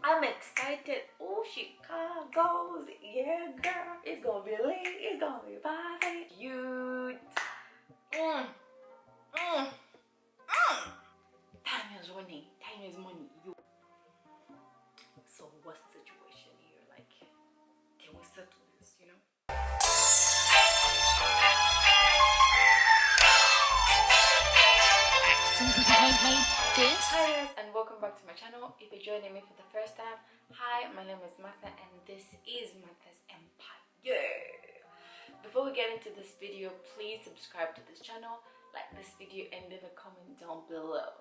I'm excited. Oh, Chicago's, yeah, girl. It's gonna be lit. It's gonna be party. Cute. Time is running. Time is money. So what's the situation here? Like, can we settle this? Hi guys, and welcome back to my channel. If you're joining me for the first time, hi, my name is Martha and this is Martha's Empire. Before we get into this video, please subscribe to this channel, like this video, and leave a comment down below.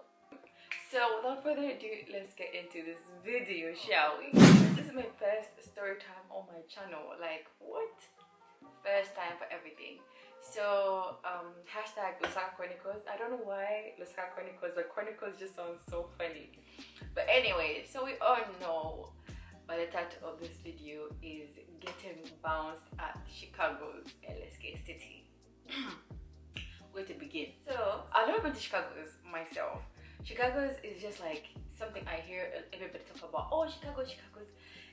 So without further ado, let's get into this video, shall we? This is my first story time on my channel. Like, what? First time for everything. So hashtag Lusaka Chronicles. I don't know why Lusaka Chronicles, but Chronicles just sounds so funny. But anyway, so we all know by the title of this video is getting bounced at Chicago's LSK City. Where to begin? So I've never been to Chicago's myself. Chicago's is just like something I hear everybody talk about. Oh, Chicago's,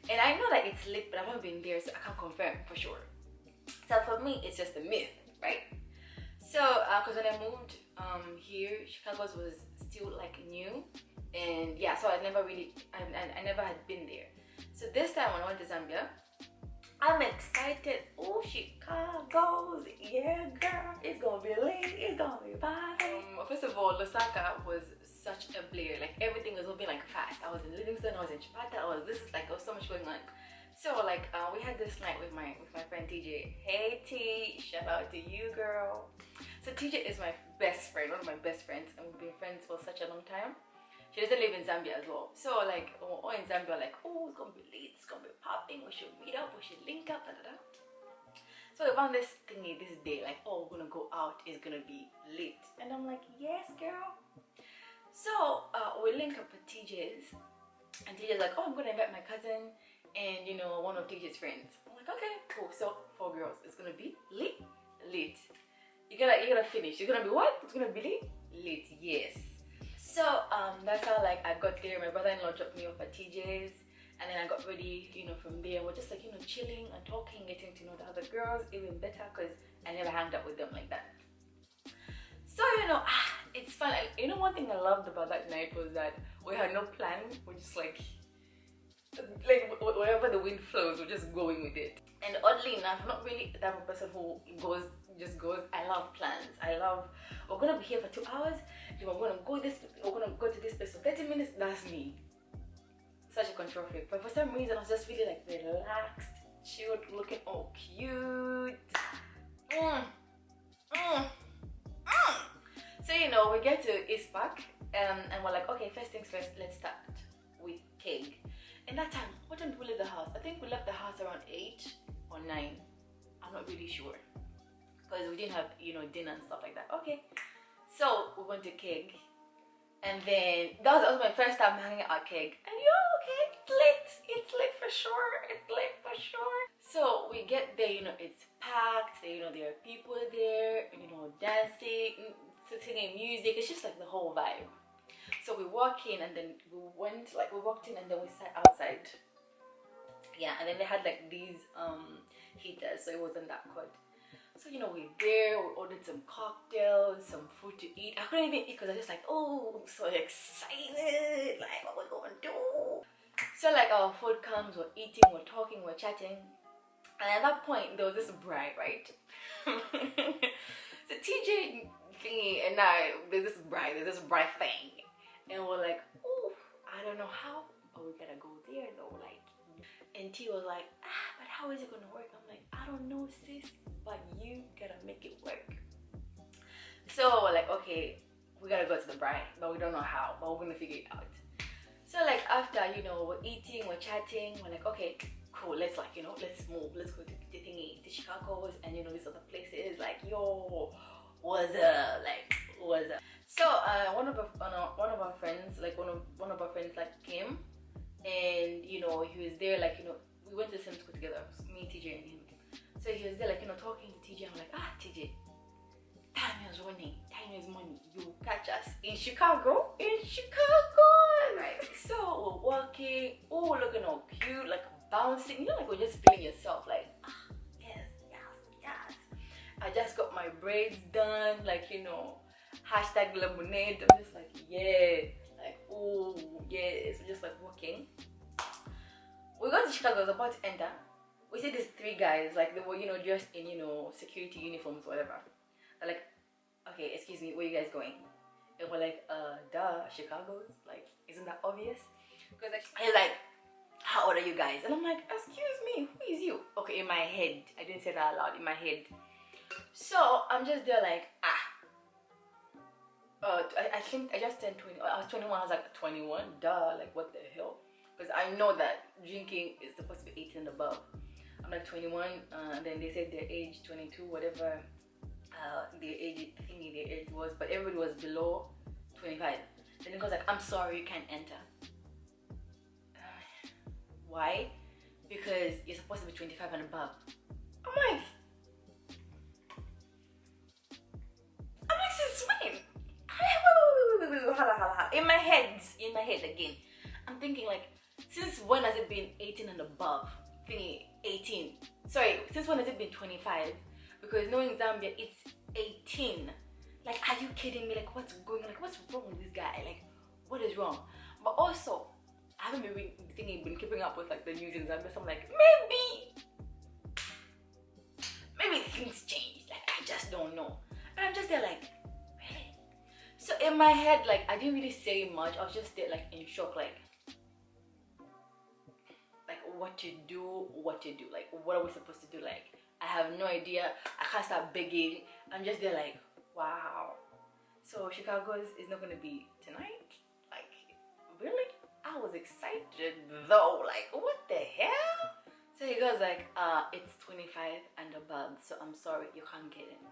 and I know that it's lit, but I've never been there, so I can't confirm for sure. So for me, it's just a myth, right? So, because when I moved here, Chicago's was still like new, and yeah, so I never had been there. So this time when I went to Zambia, I'm excited. Oh, Chicago's, yeah, girl, it's gonna be lit, it's gonna be party. First of all, Lusaka was such a blur. Like everything was moving like fast. I was in Livingston, I was in Chipata, there was so much going on. So like we had this night with my friend TJ. Hey T, shout out to you, girl. So TJ is my best friend, one of my best friends, and we've been friends for such a long time. She doesn't live in Zambia as well. So like all in Zambia, like, oh, it's gonna be lit, it's gonna be popping, we should meet up, we should link up, So we found this thingy this day, like, oh, we're gonna go out, it's gonna be lit. And I'm like, yes, girl. So we link up at TJ's, and TJ's like, oh, I'm gonna invite my cousin and one of TJ's friends. I'm like, okay, cool. So 4 girls, it's gonna be lit. You gotta finish. It's gonna be what? It's gonna be lit, yes. So that's how like I got there. My brother-in-law dropped me off at TJ's, and then I got ready. From there we're just like chilling and talking, getting to know the other girls even better because I never hanged out with them like that. So it's fun. One thing I loved about that night was that we had no plan. We're just like wherever the wind flows, we're just going with it. And oddly enough, I'm not really the type of person who just goes. I love plans. We're gonna be here for 2 hours, then we're gonna go to this place for 30 minutes. That's me. Such a control freak. But for some reason I was just really like relaxed, chilled, looking all cute. So we get to East Park, and we're like, okay, first things first, let's start with cake. And that time, what time did we leave the house? I think we left the house around 8 or 9. I'm not really sure. Because we didn't have, dinner and stuff like that. Okay. So we went to Keg. And then, that was also my first time hanging out at Keg. And okay, it's lit. It's lit for sure. It's lit for sure. So we get there, it's packed. There are people there, dancing, singing music. It's just like the whole vibe. So we walk in, and then we walked in and then we sat outside. Yeah, and then they had like these heaters, so it wasn't that cold. So we're there, we ordered some cocktails, some food to eat. I couldn't even eat because I was just like, oh, so excited, like what we're gonna do. So like our food comes, we're eating, we're talking, we're chatting. And at that point there was this BRAAI, right? So TJ thingy and there's this BRAAI thing. And we're like, oh, I don't know how, but we gotta go there though. And T was like, but how is it gonna work? I'm like, I don't know, sis, but you gotta make it work. So we're like, okay, we gotta go to the BRAAI, but we don't know how, but we're gonna figure it out. So like after, we're eating, we're chatting, we're like, okay, cool, let's let's move, let's go to the thingy, to Chicago's, and these other places, like, yo, what's up, like, what's up? So one of our friends, came, and he was there, we went to the same school together, me, TJ, and him. So he was there, talking to TJ. I'm like, TJ, time is money. Time is money. You catch us in Chicago. In Chicago. Right. So we're walking. Oh, looking all cute, like bouncing. You know, like we're just feeling yourself. Like, yes, yes, yes. I just got my braids done. Like, you know, hashtag lemonade. I'm just like, yeah. Like, oh, yes. We're just like walking. We got to Chicago. I was about to enter. We see these three guys, like they were, you know, dressed in, you know, security uniforms, whatever. They're like, okay, excuse me, where you guys going? And we're like, duh, Chicago's. Like, isn't that obvious? Because like, he's like, how old are you guys? And I'm like, excuse me, who is you? Okay, in my head, I didn't say that out loud, in my head. So I'm just there like, I think I just turned 20. I was 21. I was like 21. Duh, like what the hell? Because I know that drinking is supposed to be 18 and above. I'm like 21, and then they said their age 22, whatever their age, I think their age was, but everybody was below 25. Then it goes like, I'm sorry, you can't enter. Why? Because you're supposed to be 25 and above. I'm like, since when? In my head again, I'm thinking like, since when has it been 18 and above? Thinking 18. Sorry, since when has it been 25? Because knowing Zambia, it's 18. Like, are you kidding me? Like, what's going on? Like, what's wrong with this guy? Like, what is wrong? But also, I haven't been keeping up with like the news in Zambia. So I'm like, maybe things change. Like, I just don't know. And I'm just there like, really? So in my head, like, I didn't really say much. I was just there like in shock, like what to do, like what are we supposed to do? Like, I have no idea. I can't start begging. I'm just there like, wow. So Chicago's is not gonna be tonight? Like, really? I was excited though, like what the hell? So he goes like, it's 25 and above, so I'm sorry, you can't get in.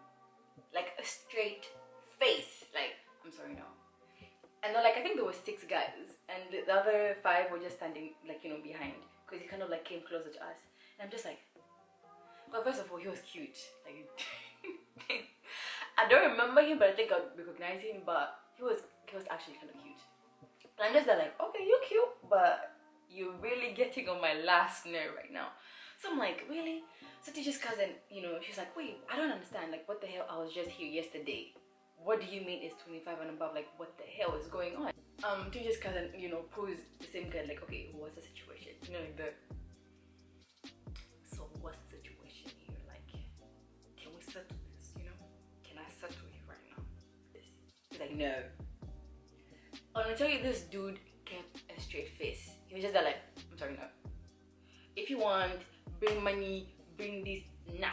Like a straight face, like, I'm sorry, no. And then like, I think there were 6 guys and the other 5 were just standing like, you know, behind, because he kind of like came closer to us. And I'm just like, well, first of all, he was cute. Like, I don't remember him, but I think I recognize him, but he was actually kind of cute. And I'm just like, okay, you're cute, but you're really getting on my last nerve right now. So I'm like, really? So teacher's cousin, you know, she's like, wait, I don't understand. Like, what the hell? I was just here yesterday. What do you mean it's 25 and above? Like, what the hell is going on? Teacher's cousin, you know, posed the same kind, like, okay, what's the situation? You know, like so what's the situation here? Like, can we settle this, you know? Can I settle it right now? He's like, no. I'm gonna tell you, this dude kept a straight face. He was just there like, I'm sorry, no. If you want, bring money, bring this, nah,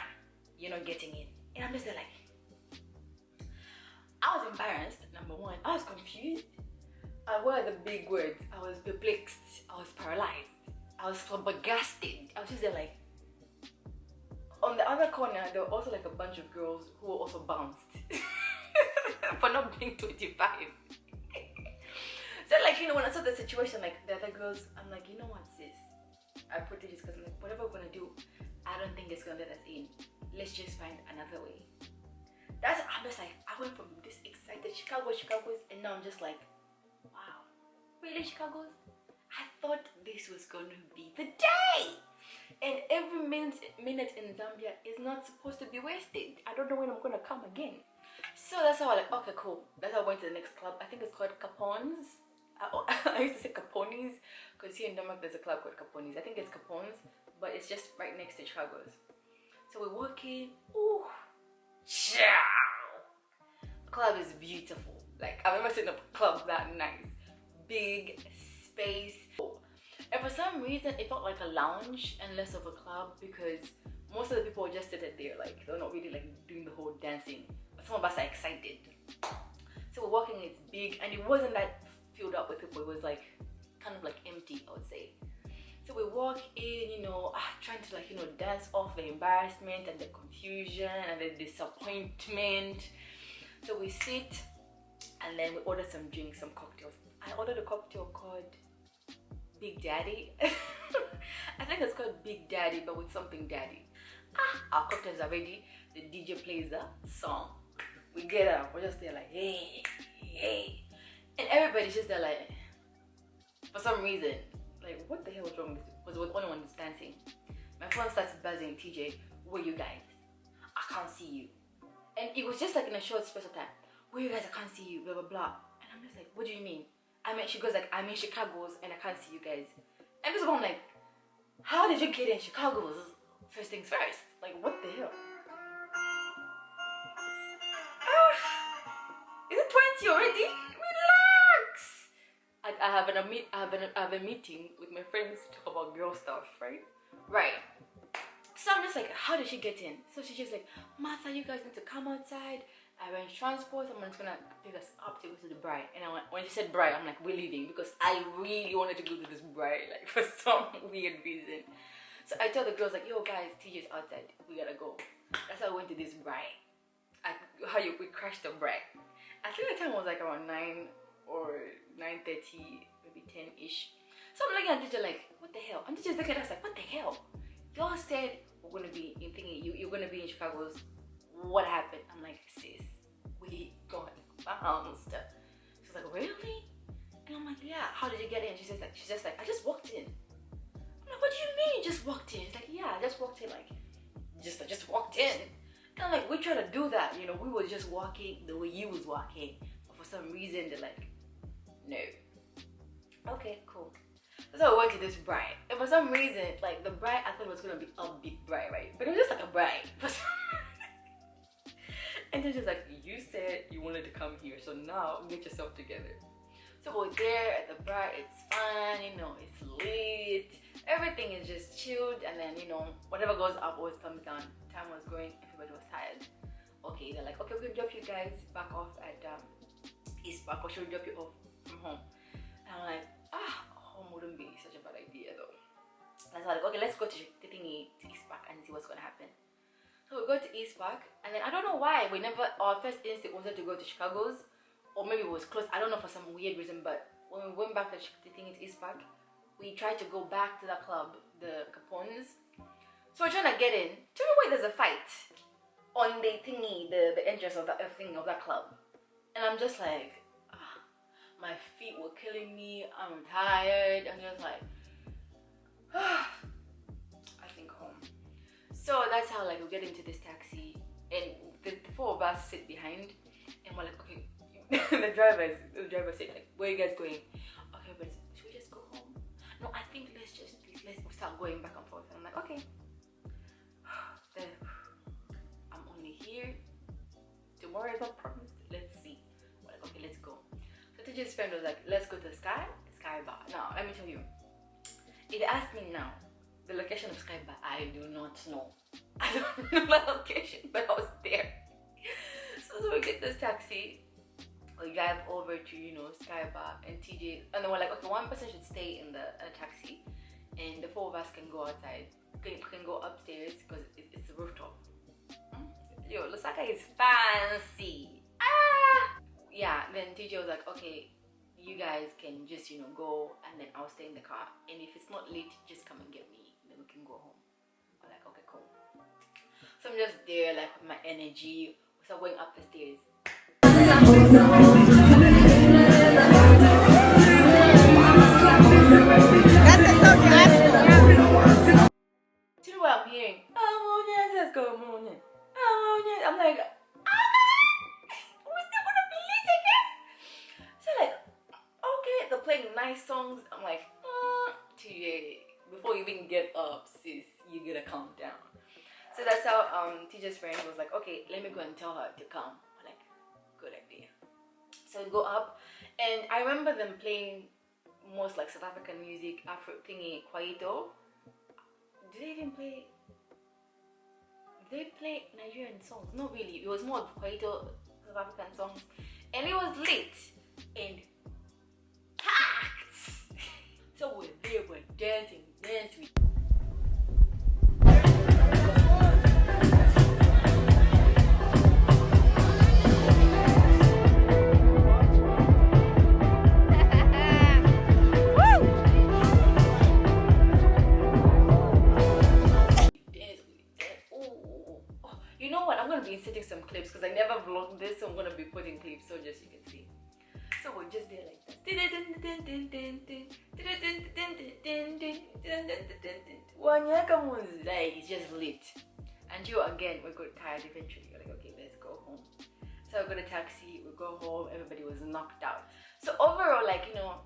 you're not getting in. And I'm just there like, I was embarrassed, number one. I was confused. What are the big words? I was perplexed. I was paralyzed. I was flabbergasted. I was just there like, on the other corner, there were also like a bunch of girls who were also bounced for not being 25. So like, you know, when I saw the situation, like the other girls, I'm like, you know what, sis? I put it just because I'm like, whatever we're gonna do, I don't think it's gonna let us in. Let's just find another way. I'm just like, I went from this excited Chicago's, and now I'm just like, wow, really Chicago's? I thought this was gonna be the day. And every minute in Zambia is not supposed to be wasted. I don't know when I'm gonna come again. So that's how I like, okay, cool. That's how I went to the next club. I think it's called Capone's. I used to say Capone's because here in Denmark there's a club called Capone's. I think it's Capone's, but it's just right next to Chicago's. So we walk in. Ooh, ciao. The club is beautiful. Like, I've never seen a club that nice. Big space. And for some reason it felt like a lounge and less of a club, because most of the people were just sitting there, like they're not really like doing the whole dancing, but some of us are excited. So we're walking, it's big, and it wasn't that filled up with people. It was like kind of like empty, I would say. So we walk in, you know, trying to like, you know, dance off the embarrassment and the confusion and the disappointment. So we sit and then we order some drinks, some cocktails. I ordered a cocktail called Big Daddy. I think it's called Big Daddy, but with something daddy. Our cocktails are ready. The DJ plays the song. We get up, we're just there like, hey, hey. And everybody's just there like, for some reason, like, what the hell was wrong with it? Was the only one that's dancing. My phone starts buzzing, TJ, where you guys? I can't see you. And it was just like in a short space of time. Where you guys? I can't see you, blah, blah, blah. And I'm just like, what do you mean? She goes like, I'm in Chicago's and I can't see you guys. And this I'm like, how did you get in Chicago's? First things first. Like, what the hell? Is it 20 already? Relax! I have a meeting with my friends to talk about girl stuff, right? Right. So I'm just like, how did she get in? So she's just like, Martha, you guys need to come outside. I arranged transport. Someone's gonna pick us up to go to the BRAAI. And when she said BRAAI, I'm like, we're leaving because I really wanted to go to this BRAAI, like for some weird reason. So I tell the girls like, yo guys, TJ's outside. We gotta go. That's how I went to this BRAAI. We crashed the BRAAI. I think the time was like around 9 or 9:30, maybe 10-ish. So I'm looking at teacher like, what the hell? And teacher's looking at us like, what the hell? Y'all said we're gonna be in thinking you're gonna be in Chicago's. What happened? I'm like, sis, we got bounced. She's like, really? And I'm like, yeah. How did you get in? She's just like, I just walked in. I'm like, what do you mean you just walked in? She's like, yeah, I just walked in. Like, I just walked in. And I'm like, we try to do that. You know, we were just walking the way you was walking. But for some reason, they're like, no. Okay, cool. So I went to this BRAAI. And for some reason, like the BRAAI, I thought it was gonna be a big BRAAI, right? But it was just like a BRAAI. And they're just like, you said you wanted to come here, so now get yourself together. So we're there at the BRAAI, it's fun, you know, it's lit. Everything is just chilled, and then, you know, whatever goes up always comes down. Time was going, everybody was tired. Okay, they're like, okay, we're gonna drop you guys back off at East Park, or should we drop you off from home? And I'm like, home wouldn't be such a bad idea though. And so I'm like, okay, let's go to the thingy, to East Park and see what's gonna happen. So we go to East Park, and then I don't know why our first instinct wasn't to go to Chicago's, or maybe it was close, I don't know, for some weird reason. But when we went back to the thing at East Park, we tried to go back to the club, the Capone's. So we're trying to get in. Do you know why there's a fight on the thingy, the entrance of that thing of that club? And I'm just like, my feet were killing me, I'm tired, I'm just like, I think home. So that's how like we get into this taxi, and the four of us sit behind, and we're like, okay, the driver said like, where are you guys going? Okay, but should we just go home? No, I think let's start going back and forth. And I'm like, okay. Then I'm only here. Tomorrow is not promised. Let's see. We're like, okay, let's go. So teacher's friend was like, let's go to Sky Bar. Now let me tell you. It asked me now the location of Sky Bar. I do not know. I don't know the location, but I was there. So we get this taxi. We drive over to, you know, Sky Bar and TJ, and then we're like, okay, one person should stay in the taxi, and the four of us can go outside, can go upstairs because it's a rooftop. Yo, Lusaka is fancy. Yeah. Then TJ was like, okay, you guys can just, you know, go, and then I'll stay in the car, and if it's not late, just come and get me, then we can go home. We're like, okay, cool. So I'm just there, like, with my energy. So going up the stairs. Do you know what I'm hearing? Let's go. I'm like, we're still gonna be late, I guess. So like, okay, they're playing nice songs. I'm like, TJ, before you even get up, sis, you gotta calm down. So that's how TJ's friend was like, okay, let me go and tell her to come. I'm like, good idea. So we go up, and I remember them playing most like South African music, Afro thingy, Kwaito. Did they play Nigerian songs? Not really. It was more of Kwaito, South African songs, and it was lit and packed. So we're there, we're dancing. be inserting some clips because I never vlogged this, so I'm gonna be putting clips so just you can see. So we're just there like that. Like it's just lit. And you again, we got tired eventually. We're like, okay, let's go home. So we got a taxi, we go home, everybody was knocked out. So overall, like, you know,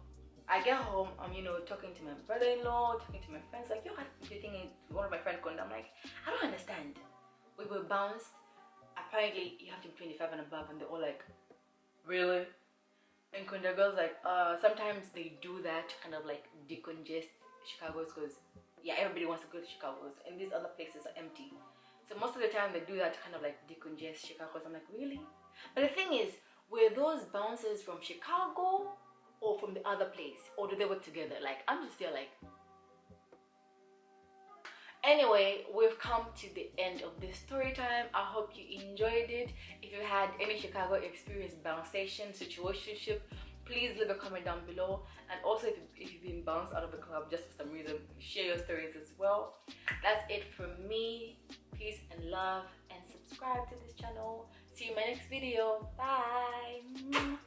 I get home, I'm, you know, talking to my brother-in-law, talking to my friends, like, yo, what do you think? One of my friends Kunda, I'm like, I don't understand. We were bounced. Apparently, you have to be 25 and above, and they're all like, really? And Kunda girls like, sometimes they do that to kind of like decongest Chicago's because, yeah, everybody wants to go to Chicago's, and these other places are empty. So most of the time they do that to kind of like decongest Chicago's. I'm like, really? But the thing is, were those bouncers from Chicago or from the other place, or do they work together? Like, I'm just there like. Anyway, we've come to the end of this story time. I hope you enjoyed it. If you had any Chicago experience, bouncing, situationship, please leave a comment down below. And also, if you've been bounced out of the club just for some reason, share your stories as well. That's it from me. Peace and love, and subscribe to this channel. See you in my next video. Bye.